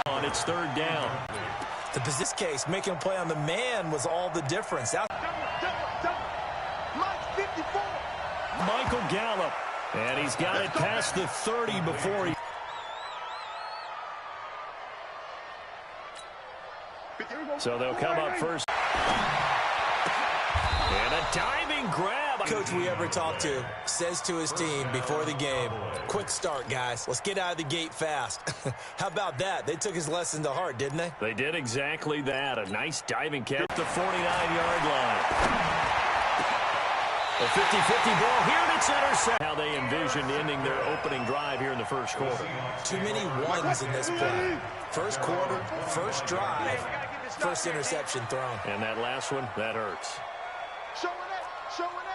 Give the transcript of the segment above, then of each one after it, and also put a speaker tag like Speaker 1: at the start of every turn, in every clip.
Speaker 1: On its third down.
Speaker 2: This case, making a play on the man was all the difference.
Speaker 1: Michael Gallup. And he's got it past the 30 before he... So they'll come up first. And a diving grab.
Speaker 2: Coach we ever talked to says to his team before the game, quick start, guys. Let's get out of the gate fast. How about that? They took his lesson to heart, didn't they?
Speaker 1: They did exactly that. A nice diving catch at the 49-yard line. A 50-50 ball here, and it's intercepted. How they envisioned ending their opening drive here in the first quarter.
Speaker 2: Too many ones in this play. First quarter, first drive, first interception thrown.
Speaker 1: And that last one, that hurts.
Speaker 3: Showing it, showing it.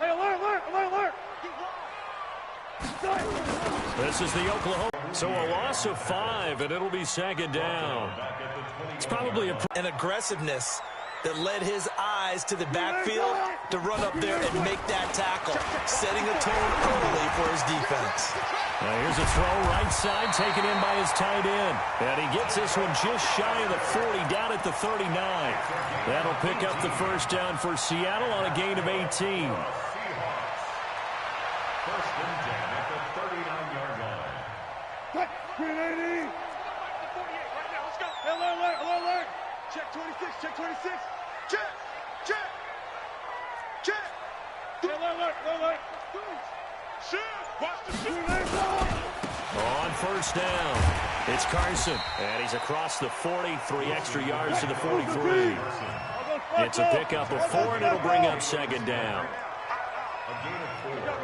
Speaker 3: Hey, alert.
Speaker 1: This is the Oklahoma. So a loss of 5, and it'll be second down. It's probably
Speaker 2: an aggressiveness that led his eyes to the backfield to run up there and make that tackle, setting a tone early for his defense.
Speaker 1: Now here's a throw right side taken in by his tight end. And he gets this one just shy of the 40, down at the 39. That'll pick up the first down for Seattle on a gain of 18.
Speaker 4: First and 10 at the 39-yard line.
Speaker 3: Green 80. 48 right now. Let's go. Alert. Check 26, check 26. Check. Alert. Shoot. Watch the shoot.
Speaker 1: On first down, it's Carson. And he's across the 40, 3 extra yards to the 43. It's a pickup of 4, and it'll bring up second down.
Speaker 4: A gain of 4.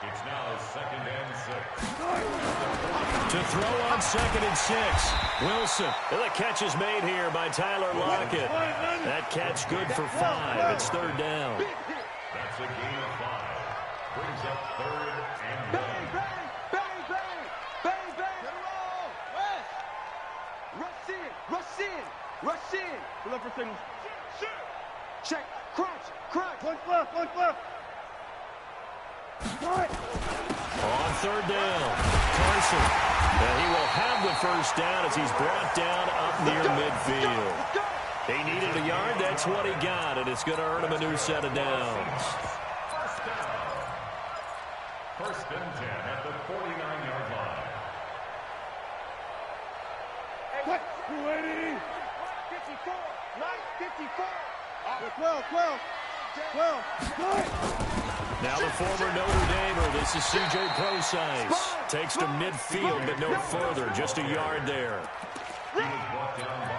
Speaker 4: It's now second and 6.
Speaker 1: To throw on second and 6. Wilson. And the catch is made here by Tyler Lockett. That catch good for 5. It's third down.
Speaker 4: That's a gain of 5. Brings up third and 1.
Speaker 3: Rush in. Pull up for signal. Check. Crunch. One left.
Speaker 1: On third down, Carson. And he will have the first down as he's brought down up near midfield. He needed a yard. That's what he got, and it's going to earn him a new set of downs.
Speaker 4: First and 10 at the 49-yard line.
Speaker 3: 280. 54. Nice 54. 12.
Speaker 1: Now the former Notre Damer, this is C.J. Prosize. Takes to midfield, but no further. Just a yard there.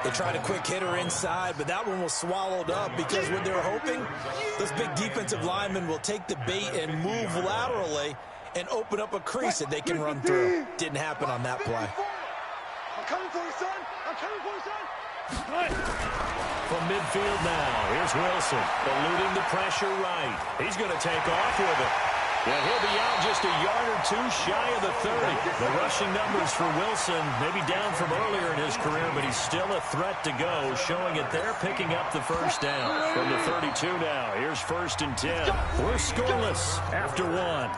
Speaker 2: They tried a quick hitter inside, but that one was swallowed up because what they're hoping, those big defensive linemen will take the bait and move laterally and open up a crease that they can run through. Didn't happen on that play.
Speaker 3: I'm coming for you, son.
Speaker 1: From midfield now, here's Wilson, eluding the pressure right. He's going to take off with it. And he'll be out just a yard or 2 shy of the 30. The rushing numbers for Wilson, maybe down from earlier in his career, but he's still a threat to go, showing it there, picking up the first down. From the 32 now, here's first and 10. We're scoreless after 1.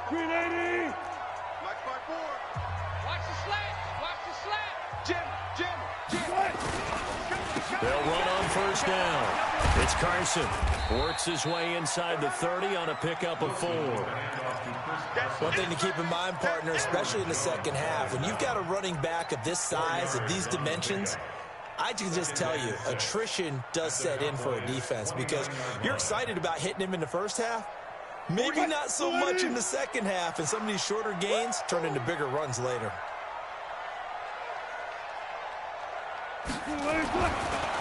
Speaker 3: Green 80.
Speaker 5: Watch by 4. Watch the slant. Jim.
Speaker 1: They'll run on first down. It's Carson. Works his way inside the 30 on a pickup of 4.
Speaker 2: One thing to keep in mind, partner, especially in the second half, when you've got a running back of this size, of these dimensions, I can just tell you, attrition does set in for a defense because you're excited about hitting him in the first half. Maybe not so much in the second half, and some of these shorter gains turn into bigger runs later.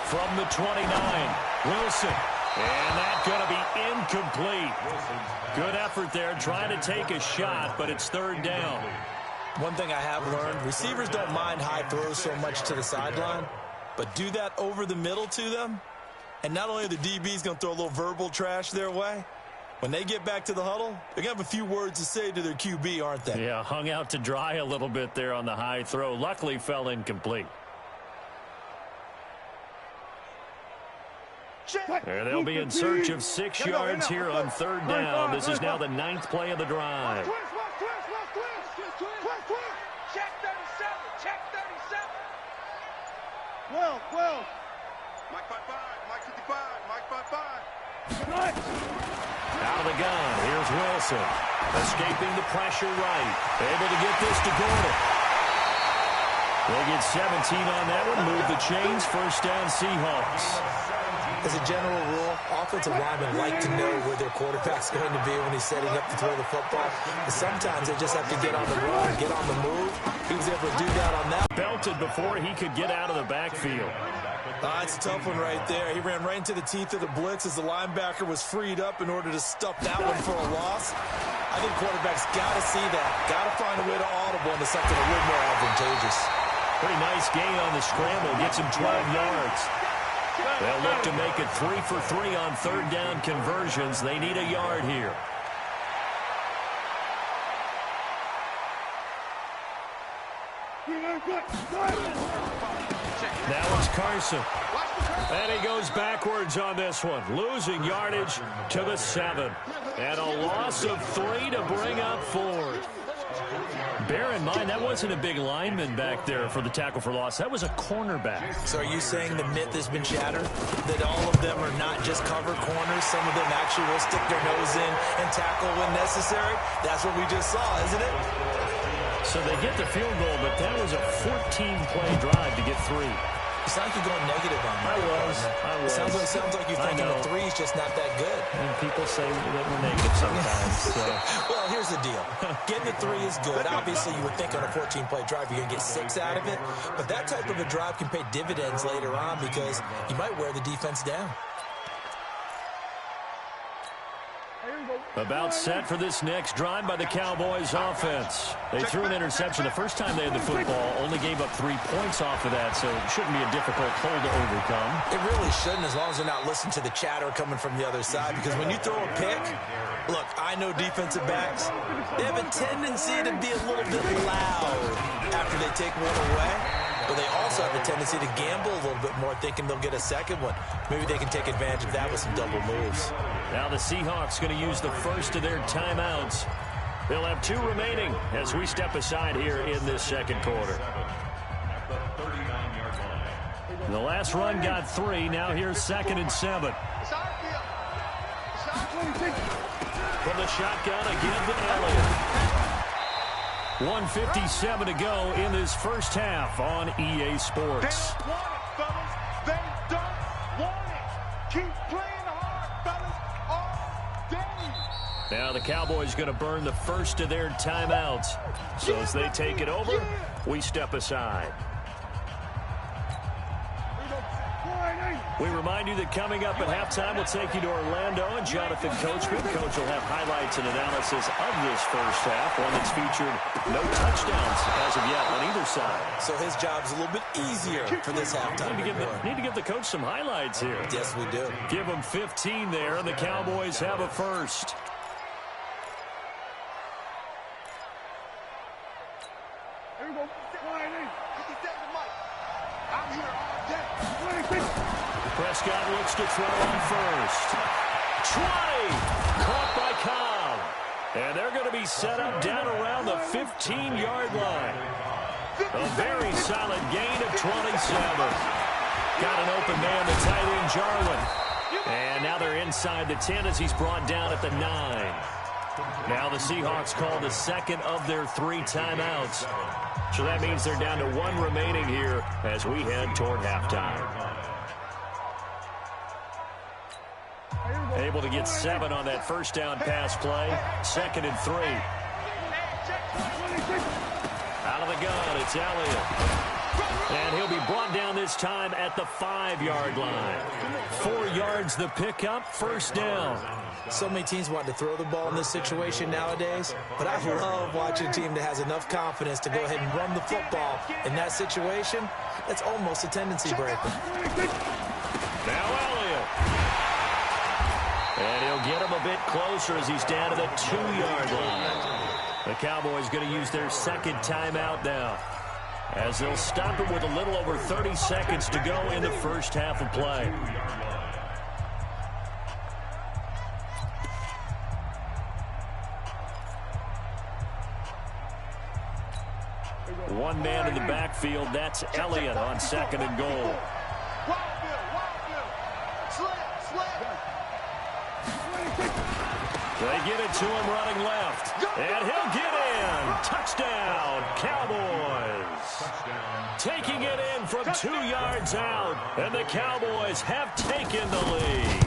Speaker 1: From the 29, Wilson. And that's going to be incomplete. Good effort there, trying to take a shot, but it's third down.
Speaker 2: One thing I have learned, receivers don't mind high throws so much to the sideline, but do that over the middle to them, and not only are the DBs going to throw a little verbal trash their way, when they get back to the huddle, they're going to have a few words to say to their QB, aren't they?
Speaker 1: Yeah, hung out to dry a little bit there on the high throw. Luckily fell incomplete. And they'll be in search of 6 yards here on 3rd down. This is now the 9th play of the drive.
Speaker 3: Check 37. Check 37. 12.
Speaker 5: Mike 55. Mike 55. Mike 55.
Speaker 1: Out of the gun, here's Wilson. Escaping the pressure right. Able to get this to Gordon. They get 17 on that one. Move the chains. 1st down Seahawks.
Speaker 2: As a general rule, offensive linemen like to know where their quarterback's going to be when he's setting up to throw the football. But sometimes they just have to get on the run, get on the move. He was able to do that on that.
Speaker 1: Belted before he could get out of the backfield.
Speaker 2: It's a tough one right there. He ran right into the teeth of the blitz as the linebacker was freed up in order to stuff that one for a loss. I think quarterbacks got to see that. Got to find a way to audible into something a little more advantageous.
Speaker 1: Pretty nice gain on the scramble. Gets him 12 yards. They'll look to make it 3 for 3 on 3rd down conversions. They need a yard here. Now it's Carson. And he goes backwards on this one. Losing yardage to the 7. And a loss of 3 to bring up 4. Bear in mind, that wasn't a big lineman back there for the tackle for loss. That was a cornerback.
Speaker 2: So are you saying the myth has been shattered? That all of them are not just cover corners? Some of them actually will stick their nose in and tackle when necessary? That's what we just saw, isn't it?
Speaker 1: So they get the field goal, but that was a 14-play drive to get 3.
Speaker 2: It's like you're going negative on that.
Speaker 1: I was.
Speaker 2: Sounds like you're thinking the 3 is just not that good.
Speaker 1: And people say that we're negative sometimes. So.
Speaker 2: Well, here's the deal. Getting the 3 is good. Obviously, you would think on a 14-play drive you're going to get 6 out of it. But that type of a drive can pay dividends later on because you might wear the defense down.
Speaker 1: About set for this next drive by the Cowboys offense. They threw an interception the first time they had the football, only gave up 3 points off of that, so it shouldn't be a difficult hole to overcome.
Speaker 2: It really shouldn't, as long as they're not listening to the chatter coming from the other side, because when you throw a pick, look, I know defensive backs, they have a tendency to be a little bit loud after they take one away. But they also have a tendency to gamble a little bit more, thinking they'll get a second one. Maybe they can take advantage of that with some double moves.
Speaker 1: Now the Seahawks going to use the first of their timeouts. They'll have 2 remaining as we step aside here in this second quarter. The last run got 3. Now here's 2nd and 7. From the shotgun again to Elliott. 1:57 to go in this first half on EA Sports.
Speaker 3: They don't want it, fellas. They don't want it. Keep playing hard, fellas, all day.
Speaker 1: Now the Cowboys going to burn the first of their timeouts. So as they take it over, we step aside. We remind you that coming up at halftime, we'll take you to Orlando and Jonathan Coachman. Coach will have highlights and analysis of this first half, one that's featured no touchdowns as of yet on either side.
Speaker 2: So his job's a little bit easier for this halftime.
Speaker 1: Need to give the coach some highlights here.
Speaker 2: Yes, we do.
Speaker 1: Give him 15 there, and the Cowboys have a first.
Speaker 3: Here we go. I'm here all day.
Speaker 1: Prescott looks to throw on first. 20! Caught by Cobb. And they're going to be set up down around the 15-yard line. A very solid gain of 27. Got an open man, the tight end, Jarwin. And now they're inside the 10 as he's brought down at the 9. Now the Seahawks call the second of their 3 timeouts. So that means they're down to 1 remaining here as we head toward halftime. Able to get 7 on that first down pass play. 2nd and 3. Out of the gun, it's Elliott. And he'll be brought down this time at the 5-yard line. 4 yards the pickup, first down.
Speaker 2: So many teams want to throw the ball in this situation nowadays, but I love watching a team that has enough confidence to go ahead and run the football in that situation. That's almost a tendency breaker.
Speaker 1: Now Elliott. And he'll get him a bit closer as he's down to the 2-yard line. The Cowboys going to use their second timeout now, as they'll stop it with a little over 30 seconds to go in the first half of play. One man in the backfield. That's Elliott on 2nd and goal. They get it to him running left. And he'll get in. Touchdown, Cowboys. Taking it in from 2 yards out. And the Cowboys have taken the lead.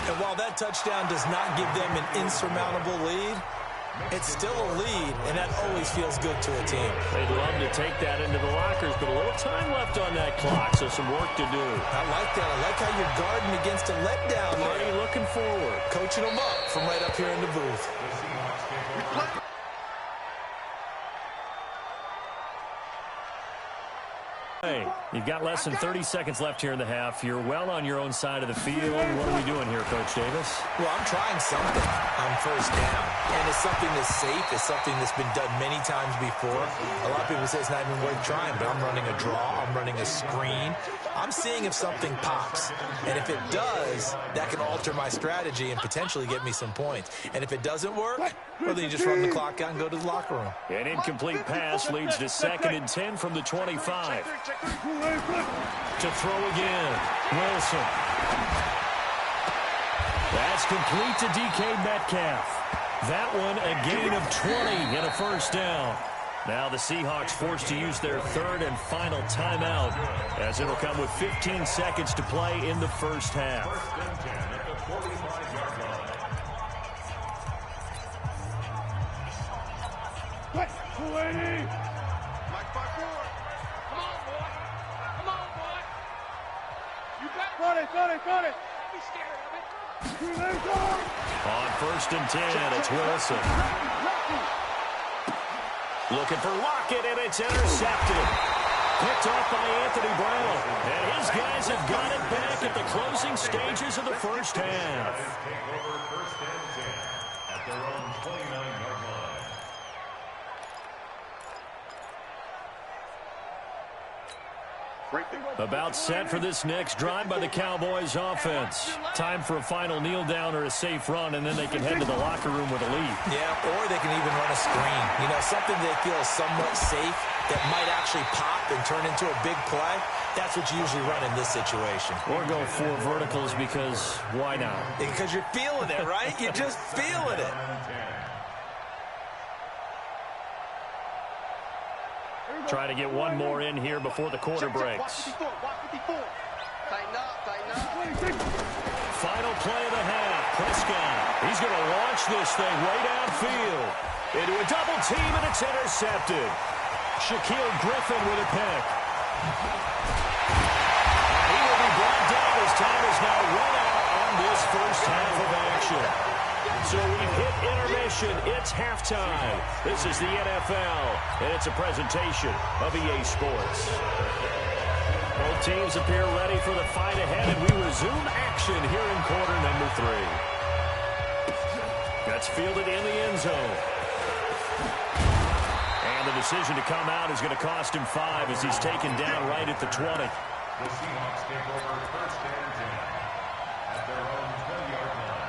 Speaker 2: And while that touchdown does not give them an insurmountable lead, it's still a lead, and that always feels good to a team.
Speaker 1: They'd love to take that into the lockers, but a little time left on that clock, so some work to do.
Speaker 2: I like that. I like how you're guarding against a letdown.
Speaker 1: Already looking forward.
Speaker 2: Coaching them up from right up here in the booth.
Speaker 1: Hey, you've got less than 30 seconds left here in the half. You're well on your own side of the field. What are we doing here, Coach Davis?
Speaker 2: Well, I'm trying something on first down. And it's something that's safe. It's something that's been done many times before. A lot of people say it's not even worth trying, but I'm running a draw. I'm running a screen. I'm seeing if something pops. And if it does, that can alter my strategy and potentially get me some points. And if it doesn't work, well, then you just run the clock out and go to the locker room.
Speaker 1: An incomplete pass leads to 2nd and 10 from the 25. To throw again. Wilson. That's complete to DK Metcalf. That one a gain of 20 and a first down. Now the Seahawks forced to use their 3rd and final timeout, as it'll come with 15 seconds to play in the first half.
Speaker 3: Got it. Don't be scared of it.
Speaker 1: On 1st and 10, it's Wilson. Looking for Lockett, and it's intercepted. Picked off by Anthony Brown. And his guys have got it back at the closing stages of the first half.
Speaker 4: Take over 1st and 10 at their own 29-yard line.
Speaker 1: About set for this next drive by the Cowboys offense. Time for a final kneel down or a safe run, and then they can head to the locker room with a lead.
Speaker 2: Yeah, or they can even run a screen. You know, something they feel is somewhat safe that might actually pop and turn into a big play. That's what you usually run in this situation.
Speaker 1: Or go 4 verticals because why not?
Speaker 2: Because you're feeling it, right? You're just feeling it.
Speaker 1: Try to get one more in here before the quarter breaks. Final play of the half. Prescott. He's going to launch this thing way downfield. Into a double team, and it's intercepted. Shaquille Griffin with a pick. He will be brought down as time is now run out on this first half of action. So we've hit intermission. It's halftime. This is the NFL, and it's a presentation of EA Sports. Both teams appear ready for the fight ahead, and we resume action here in quarter number 3. That's fielded in the end zone. And the decision to come out is going to cost him 5 as he's taken down right at the 20.
Speaker 4: The Seahawks take over 1st and 10 at their own 20-yard line.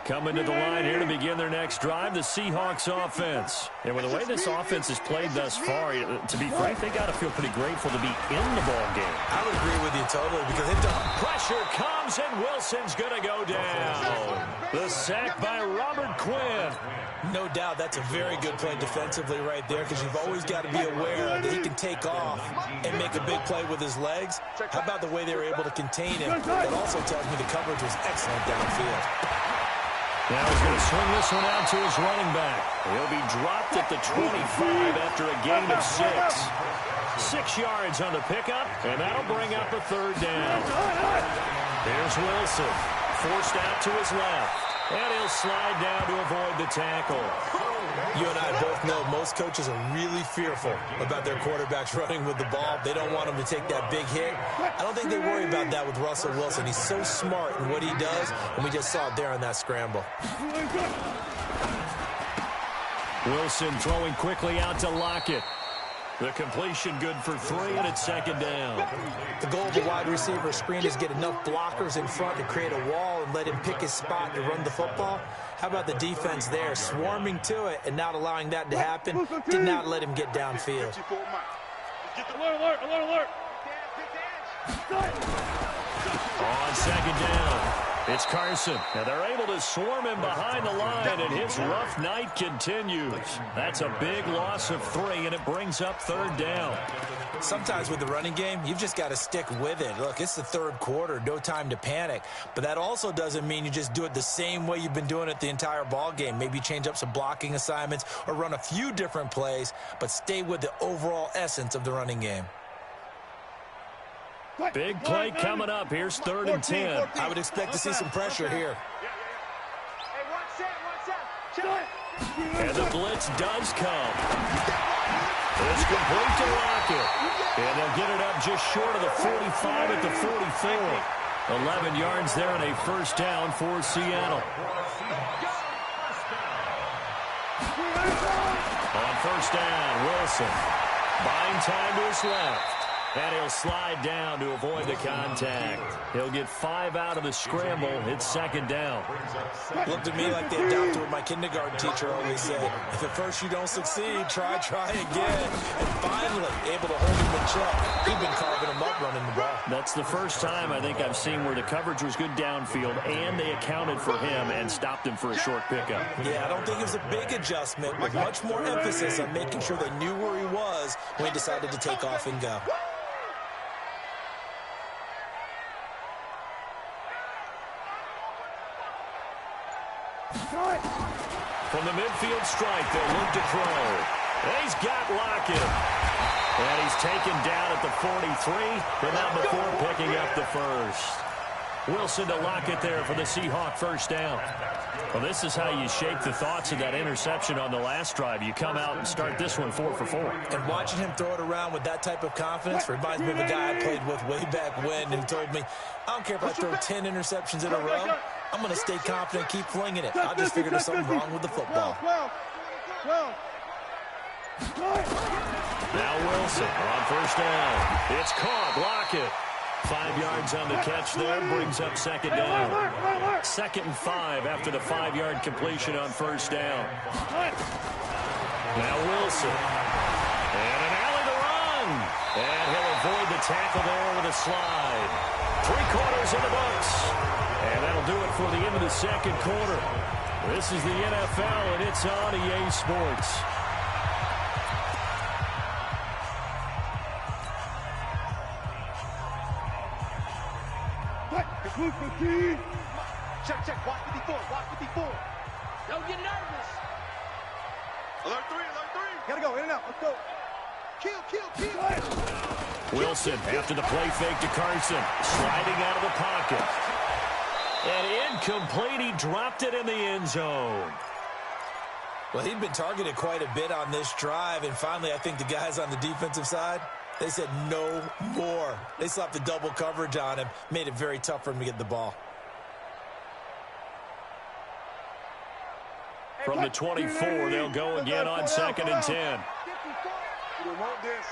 Speaker 1: Coming to the line here to begin their next drive, the Seahawks offense. And with the way this offense has played thus far, to be frank, they got to feel pretty grateful to be in the ball game.
Speaker 2: I would agree with you totally because they've done.
Speaker 1: Pressure comes, and Wilson's going to go down. The sack by Robert Quinn.
Speaker 2: No doubt that's a very good play defensively right there because you've always got to be aware that he can take off and make a big play with his legs. How about the way they were able to contain him? That also tells me the coverage was excellent downfield.
Speaker 1: Now he's going to swing this one out to his running back. He'll be dropped at the 25 after a gain of 6. 6 yards on the pickup, and that'll bring up a 3rd down. Here's Wilson, forced out to his left, and he'll slide down to avoid the tackle.
Speaker 2: You and I both know most coaches are really fearful about their quarterbacks running with the ball. They don't want them to take that big hit. I don't think they worry about that with Russell Wilson. He's so smart in what he does, and we just saw it there on that scramble.
Speaker 1: Wilson throwing quickly out to Lockett. The completion good for 3, and it's 2nd down.
Speaker 2: The goal of the wide receiver screen is get enough blockers in front to create a wall and let him pick his spot to run the football. How about the defense there, swarming to it and not allowing that to happen? Did not let him get downfield.
Speaker 3: Alert, alert, alert.
Speaker 1: On second down, it's Carson. Now they're able to swarm him behind the line, and his rough night continues. That's a big loss of 3, and it brings up third down.
Speaker 2: Sometimes with the running game, you've just got to stick with it. Look, it's the third quarter, no time to panic. But that also doesn't mean you just do it the same way you've been doing it the entire ball game. Maybe change up some blocking assignments or run a few different plays, but stay with the overall essence of the running game.
Speaker 1: Big play coming up. Here's 3rd and 10.
Speaker 2: I would expect to see some pressure here.
Speaker 1: And the blitz does come. It's complete to Lockett. And they'll get it up just short of the 45 at the 44. 11 yards there and a first down for Seattle. On first down, Wilson. Buying time to his left. And he'll slide down to avoid the contact. He'll get 5 out of the scramble. It's second down.
Speaker 2: Looked to me like they adopted what my kindergarten teacher always said. If at first you don't succeed, try again. And finally, able to hold him in check. He'd been carving him up running the ball.
Speaker 1: That's the first time I think I've seen where the coverage was good downfield, and they accounted for him and stopped him for a short pickup.
Speaker 2: Yeah, I don't think it was a big adjustment, with much more emphasis on making sure they knew where he was when he decided to take off and go.
Speaker 1: From the midfield strike, they'll look to throw. And he's got Lockett. And he's taken down at the 43, but not before picking up the first. Wilson to Lockett there for the Seahawk first down. Well, this is how you shake the thoughts of that interception on the last drive. You come out and start this one 4 for 4.
Speaker 2: And watching him throw it around with that type of confidence reminds me of a guy I played with way back when, and told me, I don't care if I throw 10 interceptions in a row, I'm going to stay confident, keep flinging it. I just figured there's something wrong with the football.
Speaker 1: Now Wilson on first down. It's caught. Lockett. 5 yards on the catch there. Brings up second down. 2nd and 5 after the 5-yard completion on first down. Now Wilson. And an alley to run. And he'll avoid the tackle there with a slide. 3 quarters in the books. And that'll do it for the end of the second quarter. This is the NFL, and it's on EA Sports.
Speaker 3: Check. Watch 54. Don't get nervous.
Speaker 5: Alert 3, alert 3.
Speaker 3: Gotta go, in and out. Let's go. Kill.
Speaker 1: Wilson after the play fake to Carson. Sliding out of the pocket. And incomplete. He dropped it in the end zone.
Speaker 2: Well, he'd been targeted quite a bit on this drive, and finally I think the guys on the defensive side, they said no more. They slapped the double coverage on him, made it very tough for him to get the ball.
Speaker 1: From the 24, they'll go again on 2nd and 10.
Speaker 5: You don't want this.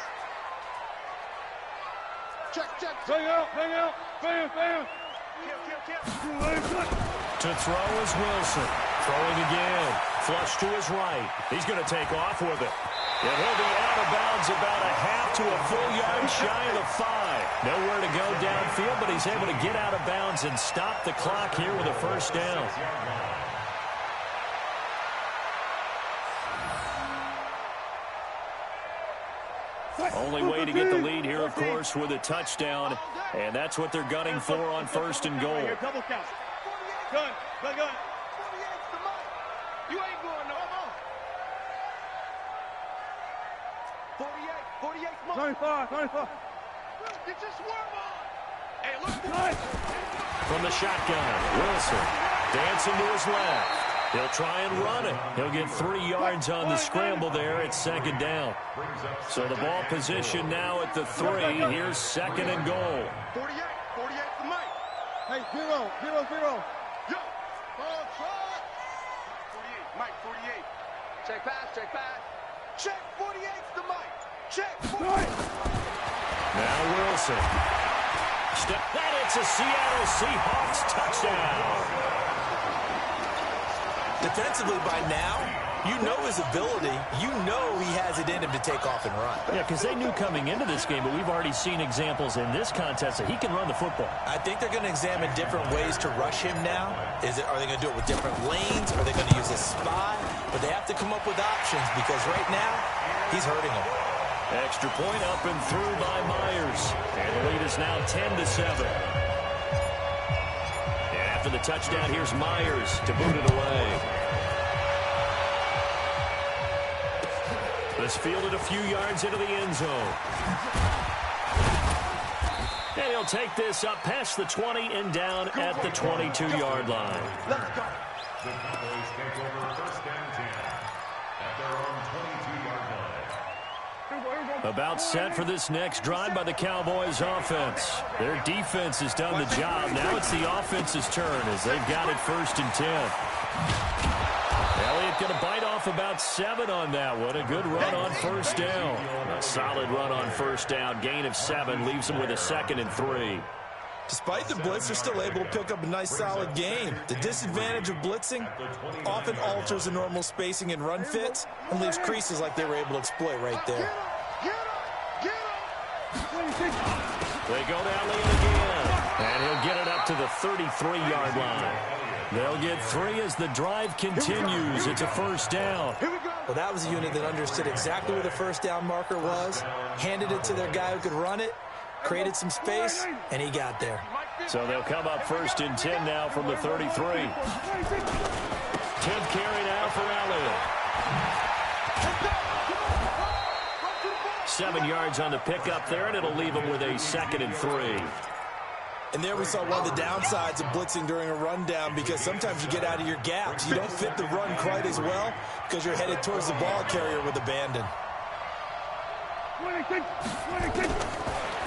Speaker 3: Check. Bang out. Kill.
Speaker 1: To throw is Wilson. Throwing again. Flush to his right. He's going to take off with it. And he'll be out of bounds about a half to a full yard shy of the 5. Nowhere to go downfield, but he's able to get out of bounds and stop the clock here with a first down. Only way to get the lead here, of course, with a touchdown. And that's what they're gunning for on 1st and goal.
Speaker 3: Double count. Gun. You ain't going no more. 48. 25. Get your swerve on. Hey, look.
Speaker 1: From the shotgun, Wilson dancing to his left. He'll try and run it. He'll get 3 yards on the scramble there at 2nd down. So the ball position now at the 3. Here's 2nd and goal.
Speaker 5: 48 to Mike.
Speaker 3: Hey, 0.
Speaker 5: Yo. Ball try. 48. Mike, 48.
Speaker 3: Check pass. Check 48's to Mike. Check 48.
Speaker 1: Now Wilson. It's a Seattle Seahawks touchdown.
Speaker 2: Defensively by now, you know his ability. You know he has it in him to take off and run.
Speaker 1: Yeah, because they knew coming into this game, but we've already seen examples in this contest that he can run the football.
Speaker 2: I think they're going to examine different ways to rush him now. Are they going to do it with different lanes? Are they going to use a spy? But they have to come up with options because right now, he's hurting them.
Speaker 1: Extra point up and through by Myers. And the lead is now 10-7. And after the touchdown, here's Myers to boot it away. This fielded a few yards into the end zone. And he'll take this up past the 20 and down at the 22-yard line.
Speaker 3: Let's go.
Speaker 4: The Cowboys take over first and 10 at their own 22-yard line.
Speaker 1: About set for this next drive by the Cowboys offense. Their defense has done the job. Now it's the offense's turn as they've got it first and 10. Elliott going to bite off about 7 on that one. A good run on first down. A solid run on first down. Gain of 7 leaves them with a 2nd and 3.
Speaker 2: Despite the blitz, they're still able to pick up a nice, solid game. The disadvantage of blitzing often alters the normal spacing and run fits and leaves creases like they were able to exploit right there.
Speaker 1: They go to Elliott again. And he'll get it up to the 33-yard line. They'll get 3 as the drive continues. It's a first down.
Speaker 2: Well, that was a unit that understood exactly where the first down marker was, handed it to their guy who could run it, created some space, and he got there.
Speaker 1: So they'll come up first and 10 now from the 33. 10th carry now for Elliott. 7 yards on the pickup there, and it'll leave him with a 2nd and 3.
Speaker 2: And there we saw one of the downsides of blitzing during a rundown because sometimes you get out of your gaps. You don't fit the run quite as well because you're headed towards the ball carrier with abandon.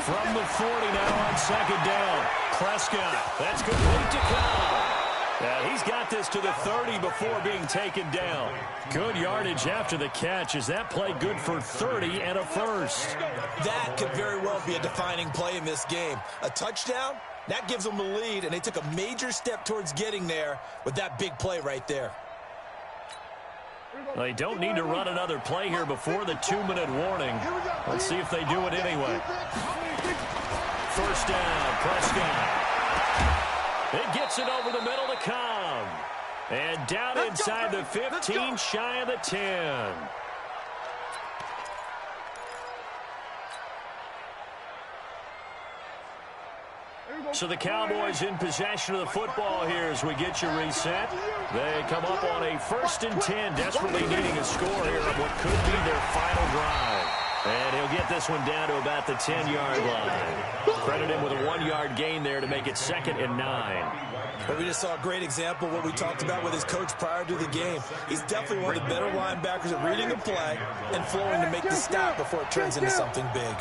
Speaker 1: From the 40 now on 2nd down. Prescott, that's complete to Cobb. He's got this to the 30 before being taken down. Good yardage after the catch. Is that play good for 30 and a first?
Speaker 2: That could very well be a defining play in this game. A touchdown, that gives them the lead, and they took a major step towards getting there with that big play right there.
Speaker 1: They don't need to run another play here before the 2-minute warning. Let's see if they do it anyway. First down, Prescott. It gets it over the middle to Cobb. And down inside the 15, shy of the 10. So the Cowboys in possession of the football here as we get you reset. They come up on a 1st and 10, desperately needing a score here on what could be their final drive. And he'll get this one down to about the 10-yard line. Credit him with a 1-yard gain there to make it 2nd and 9.
Speaker 2: But we just saw a great example of what we talked about with his coach prior to the game. He's definitely one of the better linebackers at reading a play and flowing to make the stop before it turns into something big.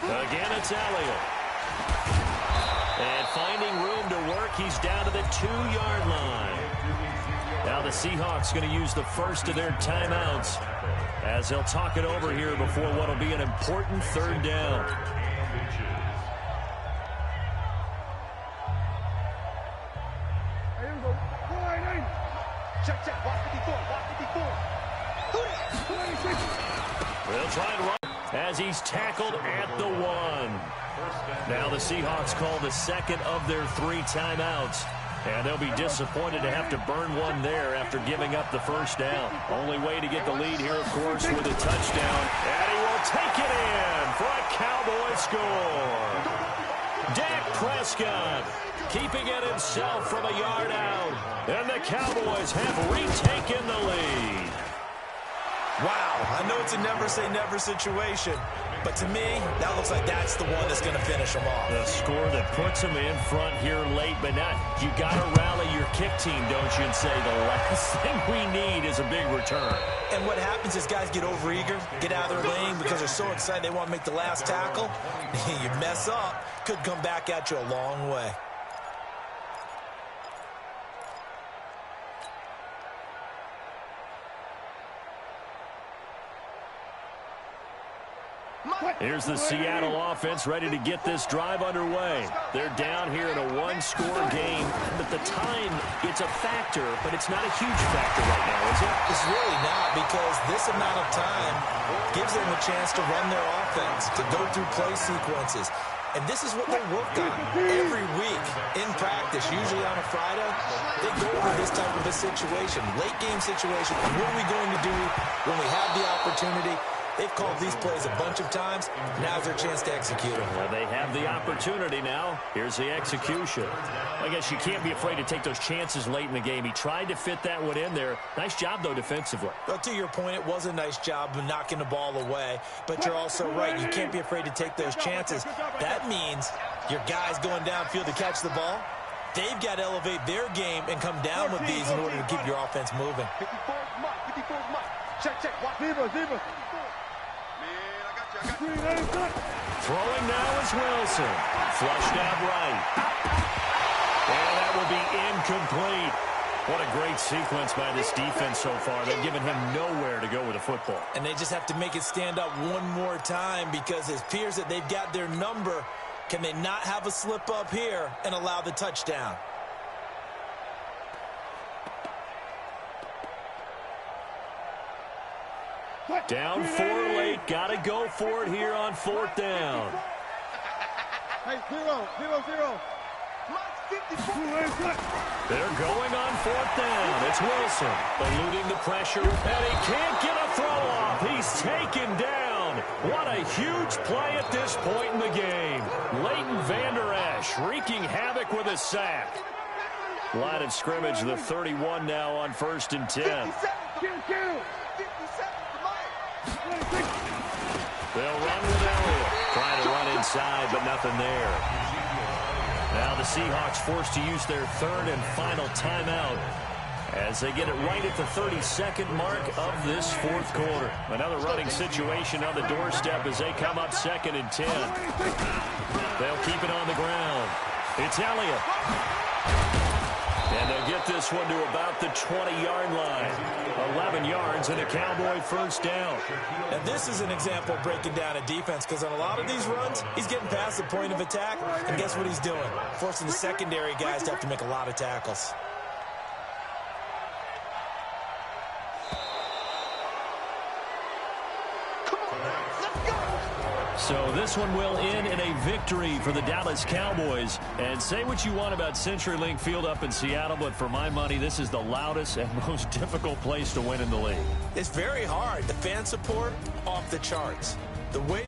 Speaker 1: Again, it's Elliott. And finding room to work, he's down to the 2-yard line. Now the Seahawks going to use the first of their timeouts as they'll talk it over here before what will be an important 3rd down.
Speaker 3: Check, check. Watch 54. Watch 54.
Speaker 1: They'll try and run as he's tackled at the 1. Now the Seahawks call the 2nd of their 3 timeouts. And they'll be disappointed to have to burn one there after giving up the first down. Only way to get the lead here, of course, with a touchdown. And he will take it in for a Cowboy score. Dak Prescott keeping it himself from a yard out. And the Cowboys have retaken the lead.
Speaker 2: Wow, I know it's a never-say-never situation, but to me, that looks like that's the one that's going to finish them off.
Speaker 1: The score that puts them in front here late, but not. You got to rally your kick team, don't you, and say the last thing we need is a big return.
Speaker 2: And what happens is guys get overeager, get out of their lane because they're so excited they want to make the last tackle. You mess up, could come back at you a long way.
Speaker 1: Here's the Seattle offense ready to get this drive underway. They're down here in a one-score game. At the time, it's a factor, but it's not a huge factor right now, is it?
Speaker 2: It's really not, because this amount of time gives them a chance to run their offense, to go through play sequences. And this is what they work on every week in practice, usually on a Friday. They go over this type of a situation, late-game situation. What are we going to do when we have the opportunity? They've called these plays a bunch of times. Now's their chance to execute them.
Speaker 1: Well, they have the opportunity now. Here's the execution. I guess you can't be afraid to take those chances late in the game. He tried to fit that one in there. Nice job, though, defensively.
Speaker 2: Well, to your point, it was a nice job of knocking the ball away. But you're also right. You can't be afraid to take those chances. That means your guys going downfield to catch the ball, they've got to elevate their game and come down with these in order to keep your offense moving.
Speaker 3: 54 mark. 54 mark. Check. Watch. Zebra.
Speaker 1: Throwing now is Wilson. Flushed out right. And that will be incomplete. What a great sequence by this defense so far. They've given him nowhere to go with the football.
Speaker 2: And they just have to make it stand up one more time, because it appears that they've got their number. Can they not have a slip up here and allow the touchdown?
Speaker 1: Down 4 late. Got to go for it here on 4th down.
Speaker 3: Hey, 0.
Speaker 1: They're going on 4th down. It's Wilson eluding the pressure, and he can't get a throw off. He's taken down. What a huge play at this point in the game. Leighton Vander Esch wreaking havoc with a sack. Line of scrimmage, the 31 now on 1st and 10. They'll run with Elliott. Trying to run inside, but nothing there. Now the Seahawks forced to use their 3rd and final timeout as they get it right at the 32nd mark of this 4th quarter. Another running situation on the doorstep as they come up 2nd and 10. They'll keep it on the ground. It's Elliott. And they'll get this one to about the 20-yard line. 11 yards and a Cowboy 1st down.
Speaker 2: And this is an example of breaking down a defense, because on a lot of these runs, he's getting past the point of attack, and guess what he's doing? Forcing the secondary guys to have to make a lot of tackles.
Speaker 1: So this one will end in a victory for the Dallas Cowboys. And say what you want about CenturyLink Field up in Seattle, but for my money, this is the loudest and most difficult place to win in the league.
Speaker 2: It's very hard. The fan support, off the charts. The way